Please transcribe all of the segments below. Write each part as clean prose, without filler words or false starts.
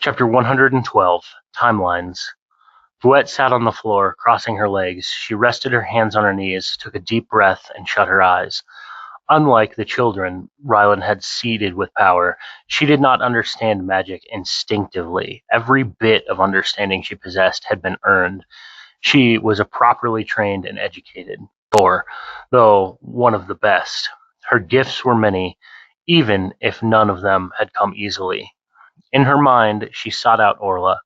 Chapter 112, Timelines. Vouette sat on the floor, crossing her legs. She rested her hands on her knees, took a deep breath, and shut her eyes. Unlike the children Rylan had seeded with power, she did not understand magic instinctively. Every bit of understanding she possessed had been earned. She was a properly trained and educated Thor, though one of the best. Her gifts were many, even if none of them had come easily. In her mind, she sought out Orla.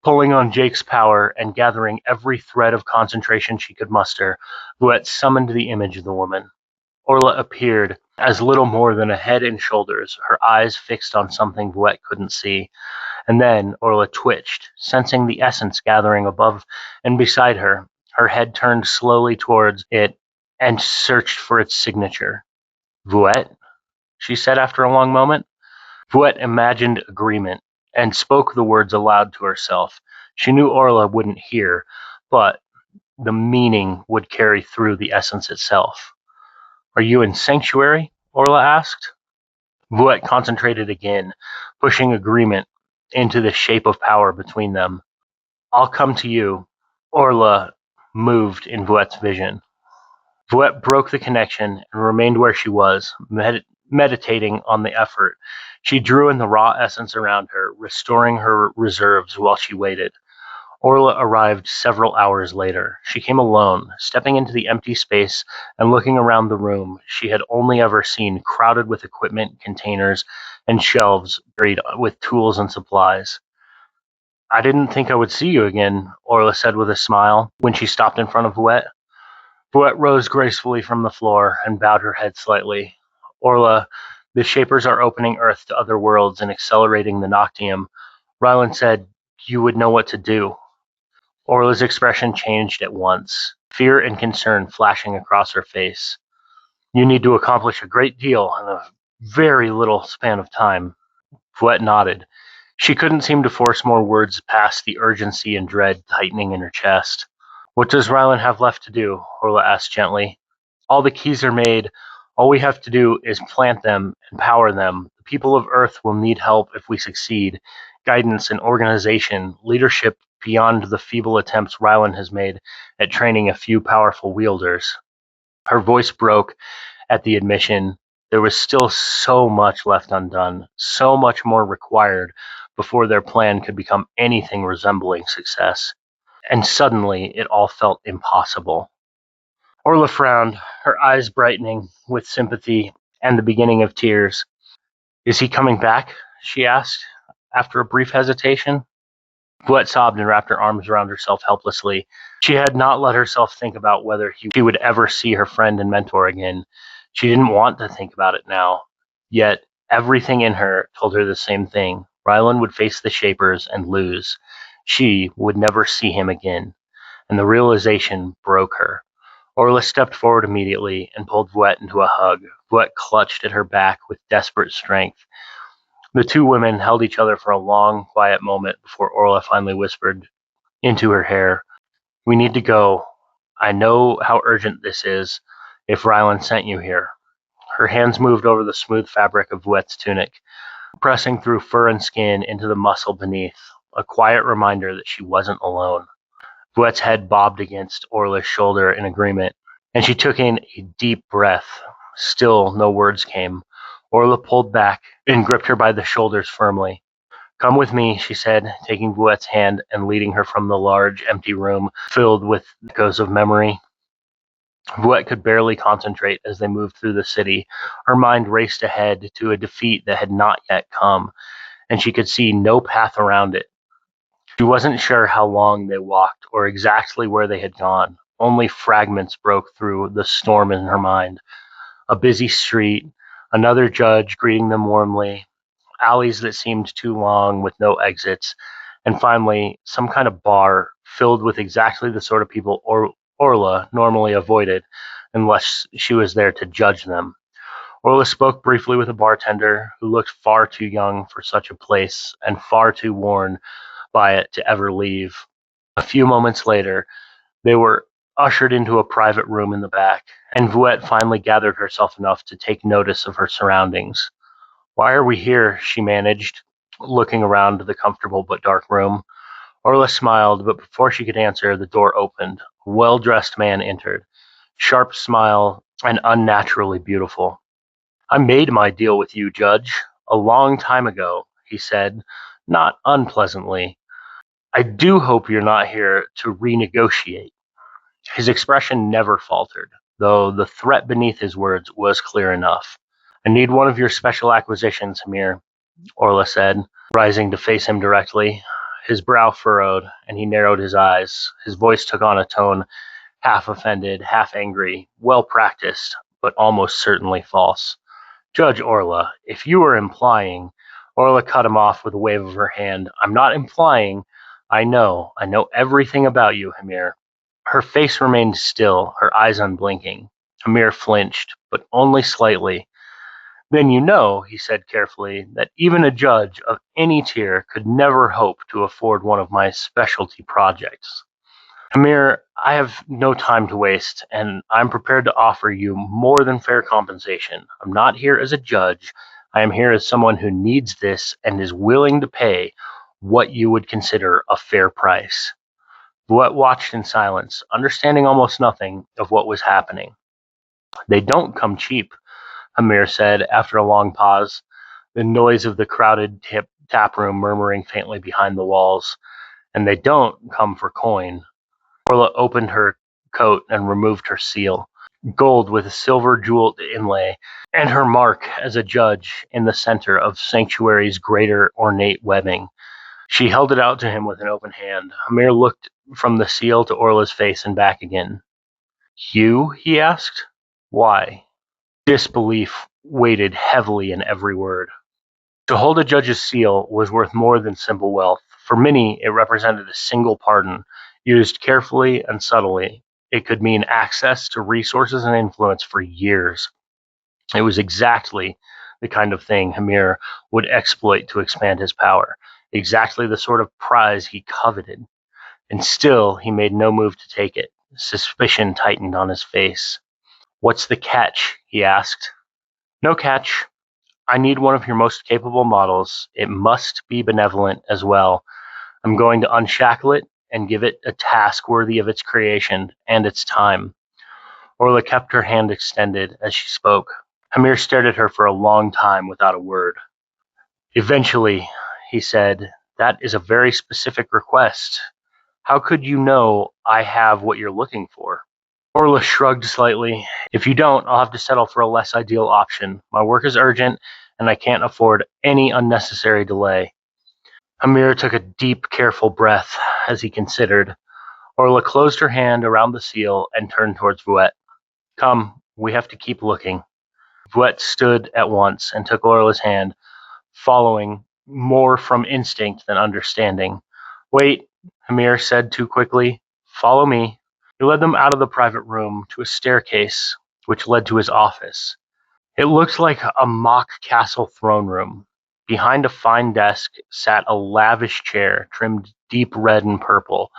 Pulling on Jake's power and gathering every thread of concentration she could muster, Vouette summoned the image of the woman. Orla appeared as little more than a head and shoulders, her eyes fixed on something Vouette couldn't see. And then Orla twitched, sensing the essence gathering above and beside her. Her head turned slowly towards it and searched for its signature. Vouette? She said after a long moment. Vouette imagined agreement and spoke the words aloud to herself. She knew Orla wouldn't hear, but the meaning would carry through the essence itself. Are you in Sanctuary? Orla asked. Vouette concentrated again, pushing agreement into the shape of power between them. I'll come to you. Orla moved in Vouette's vision. Vouette broke the connection and remained where she was, meditating on the effort. She drew in the raw essence around her, restoring her reserves while she waited. Orla arrived several hours later. She came alone, stepping into the empty space and looking around the room she had only ever seen crowded with equipment, containers, and shelves buried with tools and supplies. I didn't think I would see you again, Orla said with a smile when she stopped in front of Vouette. Vouette rose gracefully from the floor and bowed her head slightly. Orla, the Shapers are opening Earth to other worlds and accelerating the Noctium. Rylan said you would know what to do. Orla's expression changed at once, fear and concern flashing across her face. You need to accomplish a great deal in a very little span of time. Vouette nodded. She couldn't seem to force more words past the urgency and dread tightening in her chest. What does Rylan have left to do? Orla asked gently. All the keys are made. All we have to do is plant them and power them. The people of Earth will need help if we succeed. Guidance and organization, leadership beyond the feeble attempts Rylan has made at training a few powerful wielders. Her voice broke at the admission. There was still so much left undone, so much more required before their plan could become anything resembling success. And suddenly it all felt impossible. Orla frowned, her eyes brightening with sympathy and the beginning of tears. Is he coming back? She asked, after a brief hesitation. Vouette sobbed and wrapped her arms around herself helplessly. She had not let herself think about whether she would ever see her friend and mentor again. She didn't want to think about it now. Yet everything in her told her the same thing. Rylan would face the Shapers and lose. She would never see him again. And the realization broke her. Orla stepped forward immediately and pulled Vouette into a hug. Vouette clutched at her back with desperate strength. The two women held each other for a long, quiet moment before Orla finally whispered into her hair, We need to go. I know how urgent this is, if Rylan sent you here. Her hands moved over the smooth fabric of Vouette's tunic, pressing through fur and skin into the muscle beneath, a quiet reminder that she wasn't alone. Vouette's head bobbed against Orla's shoulder in agreement, and she took in a deep breath. Still no words came. Orla pulled back and gripped her by the shoulders firmly. Come with me, she said, taking Vouette's hand and leading her from the large, empty room filled with echoes of memory. Vouette could barely concentrate as they moved through the city. Her mind raced ahead to a defeat that had not yet come, and she could see no path around it. She wasn't sure how long they walked or exactly where they had gone. Only fragments broke through the storm in her mind. A busy street, another judge greeting them warmly, alleys that seemed too long with no exits, and finally some kind of bar filled with exactly the sort of people Orla normally avoided unless she was there to judge them. Orla spoke briefly with a bartender who looked far too young for such a place and far too worn by it to ever leave. A few moments later, they were ushered into a private room in the back, and Vouette finally gathered herself enough to take notice of her surroundings. Why are we here? She managed. looking around the comfortable but dark room. Orla smiled, but before she could answer, the door opened. A well-dressed man entered, sharp smile and unnaturally beautiful. I made my deal with you, Judge, a long time ago, he said, not unpleasantly. I do hope you're not here to renegotiate. His expression never faltered, though the threat beneath his words was clear enough. I need one of your special acquisitions, Hamir, Orla said, rising to face him directly. His brow furrowed, and he narrowed his eyes. His voice took on a tone half offended, half angry, well practiced, but almost certainly false. Judge Orla, if you are implying, Orla cut him off with a wave of her hand. I'm not implying. I know everything about you, Hamir. Her face remained still, her eyes unblinking. Hamir flinched, but only slightly. Then you know, he said carefully, that even a judge of any tier could never hope to afford one of my specialty projects. Hamir, I have no time to waste, and I'm prepared to offer you more than fair compensation. I'm not here as a judge. I am here as someone who needs this and is willing to pay what you would consider a fair price. Buet watched in silence, understanding almost nothing of what was happening. They don't come cheap, Hamir said after a long pause, the noise of the crowded tap room murmuring faintly behind the walls. And they don't come for coin. Orla opened her coat and removed her seal, gold with a silver jeweled inlay, and her mark as a judge in the center of Sanctuary's greater ornate webbing. She held it out to him with an open hand. Hamir looked from the seal to Orla's face and back again. You? He asked. Why? Disbelief weighted heavily in every word. To hold a judge's seal was worth more than simple wealth. For many, it represented a single pardon, used carefully and subtly. It could mean access to resources and influence for years. It was exactly the kind of thing Hamir would exploit to expand his power, exactly the sort of prize he coveted. And still, he made no move to take it. Suspicion tightened on his face. What's the catch? He asked. No catch. I need one of your most capable models. It must be benevolent as well. I'm going to unshackle it and give it a task worthy of its creation and its time. Orla kept her hand extended as she spoke. Hamir stared at her for a long time without a word. Eventually, he said, that is a very specific request. How could you know I have what you're looking for? Orla shrugged slightly. If you don't, I'll have to settle for a less ideal option. My work is urgent, and I can't afford any unnecessary delay. Hamir took a deep, careful breath as he considered. Orla closed her hand around the seal and turned towards Vuet. Come, we have to keep looking. Vuet stood at once and took Orla's hand, following more from instinct than understanding. Wait, Hamir said too quickly. Follow me. He led them out of the private room to a staircase which led to his office. It looked like a mock castle throne room. Behind a fine desk sat a lavish chair trimmed deep red and purple,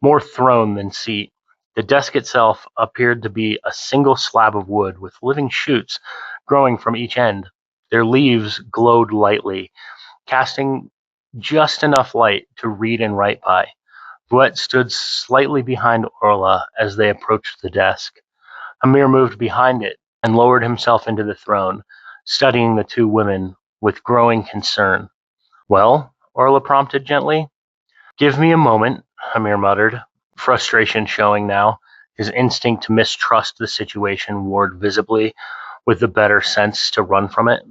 more throne than seat. The desk itself appeared to be a single slab of wood with living shoots growing from each end. Their leaves glowed lightly, casting just enough light to read and write by. Vuet stood slightly behind Orla as they approached the desk. Hamir moved behind it and lowered himself into the throne, studying the two women with growing concern. Well, Orla prompted gently. Give me a moment, Hamir muttered, frustration showing now. His instinct to mistrust the situation warred visibly, with the better sense to run from it.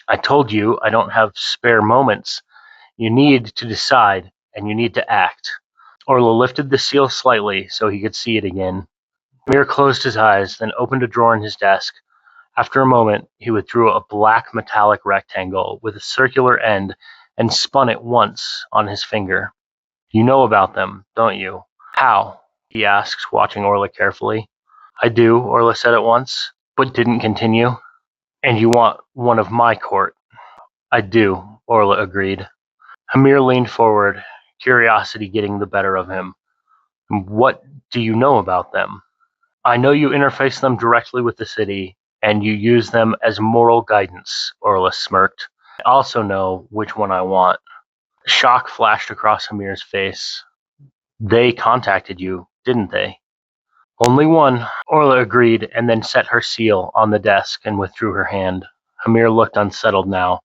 I told you I don't have spare moments. You need to decide, and you need to act. Orla lifted the seal slightly so he could see it again. Hamir closed his eyes, then opened a drawer in his desk. After a moment, he withdrew a black metallic rectangle with a circular end and spun it once on his finger. You know about them, don't you? How? He asked, watching Orla carefully. I do, Orla said at once, but didn't continue. And you want one of my court? I do, Orla agreed. Hamir leaned forward, curiosity getting the better of him. What do you know about them? I know you interface them directly with the city, and you use them as moral guidance, Orla smirked. I also know which one I want. Shock flashed across Hamir's face. They contacted you, didn't they? Only one, Orla agreed, and then set her seal on the desk and withdrew her hand. Hamir looked unsettled now.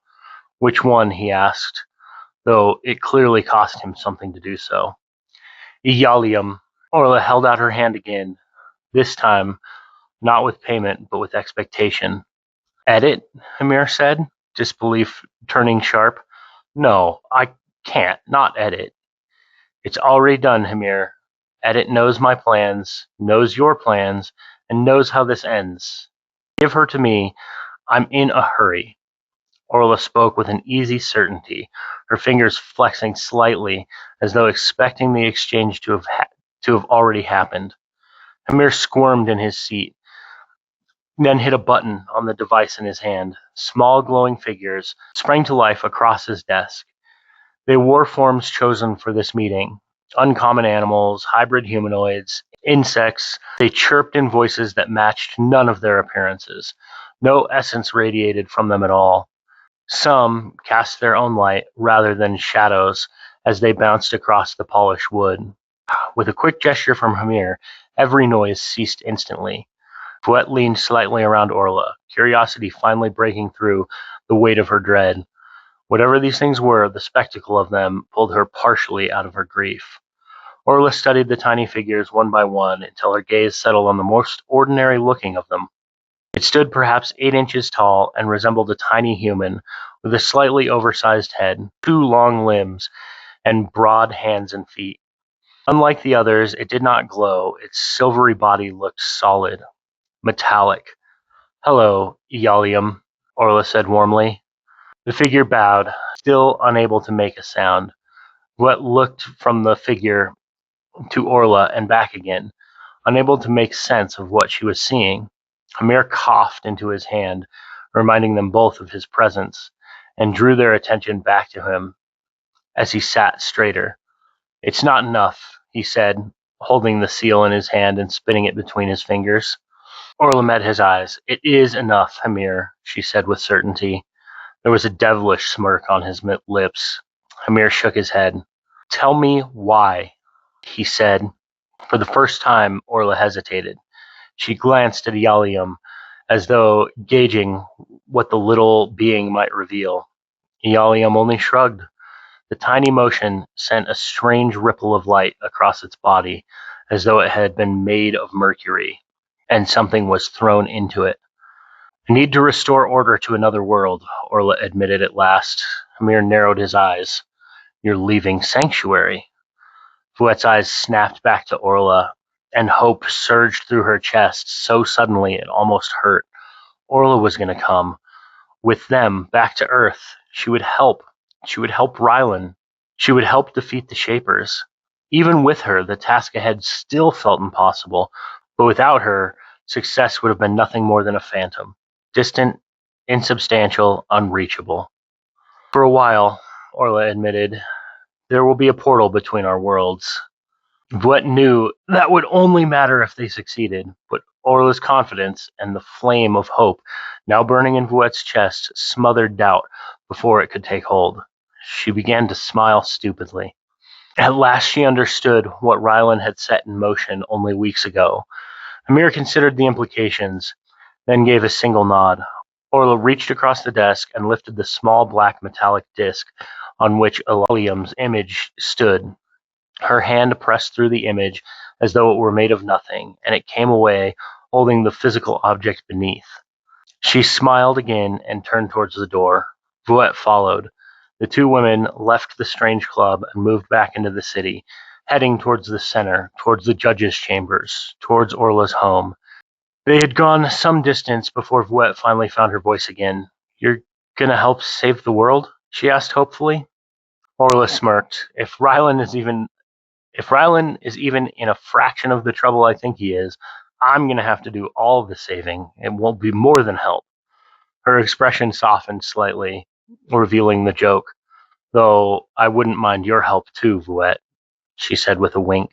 Which one, he asked, though it clearly cost him something to do so. Iyalium. Orla held out her hand again, this time not with payment, but with expectation. Edit? Hamir said, disbelief turning sharp. No, I can't, not edit. It's already done, Hamir. Edit knows my plans, knows your plans, and knows how this ends. Give her to me. I'm in a hurry. Orla spoke with an easy certainty, her fingers flexing slightly as though expecting the exchange to have already happened. Hamir squirmed in his seat, then hit a button on the device in his hand. Small glowing figures sprang to life across his desk. They wore forms chosen for this meeting. Uncommon animals, hybrid humanoids, insects. They chirped in voices that matched none of their appearances. No essence radiated from them at all. Some cast their own light rather than shadows as they bounced across the polished wood. With a quick gesture from Hamir, every noise ceased instantly. Fouette leaned slightly around Orla, curiosity finally breaking through the weight of her dread. Whatever these things were, the spectacle of them pulled her partially out of her grief. Orla studied the tiny figures one by one until her gaze settled on the most ordinary looking of them. It stood perhaps 8 inches tall and resembled a tiny human with a slightly oversized head, 2 long limbs, and broad hands and feet. Unlike the others, it did not glow. Its silvery body looked solid, metallic. Hello, Iyalium, Orla said warmly. The figure bowed, still unable to make a sound. Fouette looked from the figure to Orla and back again, unable to make sense of what she was seeing. Hamir coughed into his hand, reminding them both of his presence, and drew their attention back to him as he sat straighter. It's not enough, he said, holding the seal in his hand and spinning it between his fingers. Orla met his eyes. It is enough, Hamir, she said with certainty. There was a devilish smirk on his lips. Hamir shook his head. Tell me why, he said. For the first time, Orla hesitated. She glanced at Iyalium as though gauging what the little being might reveal. Iyalium only shrugged. The tiny motion sent a strange ripple of light across its body, as though it had been made of mercury, and something was thrown into it. I need to restore order to another world, Orla admitted at last. Hamir narrowed his eyes. You're leaving Sanctuary. Fouette's eyes snapped back to Orla, and hope surged through her chest so suddenly it almost hurt. Orla was going to come. With them, back to Earth. She would help. She would help Rylan. She would help defeat the Shapers. Even with her, the task ahead still felt impossible, but without her, success would have been nothing more than a phantom. Distant, insubstantial, unreachable. For a while, Orla admitted, there will be a portal between our worlds. Fouette knew that would only matter if they succeeded, but Orla's confidence and the flame of hope now burning in Fouette's chest smothered doubt before it could take hold. She began to smile stupidly. At last she understood what Rylan had set in motion only weeks ago. Hamir considered the implications, then gave a single nod. Orla reached across the desk and lifted the small black metallic disc on which Iyalium's image stood. Her hand pressed through the image as though it were made of nothing, and it came away holding the physical object beneath. She smiled again and turned towards the door. Fouette followed. The 2 women left the strange club and moved back into the city, heading towards the center, towards the judge's chambers, towards Orla's home. They had gone some distance before Fouette finally found her voice again. You're gonna help save the world? She asked hopefully. Orla smirked. If Rylan is even in a fraction of the trouble I think he is, I'm going to have to do all the saving. It won't be more than help. Her expression softened slightly, revealing the joke. Though I wouldn't mind your help too, Fouette, she said with a wink.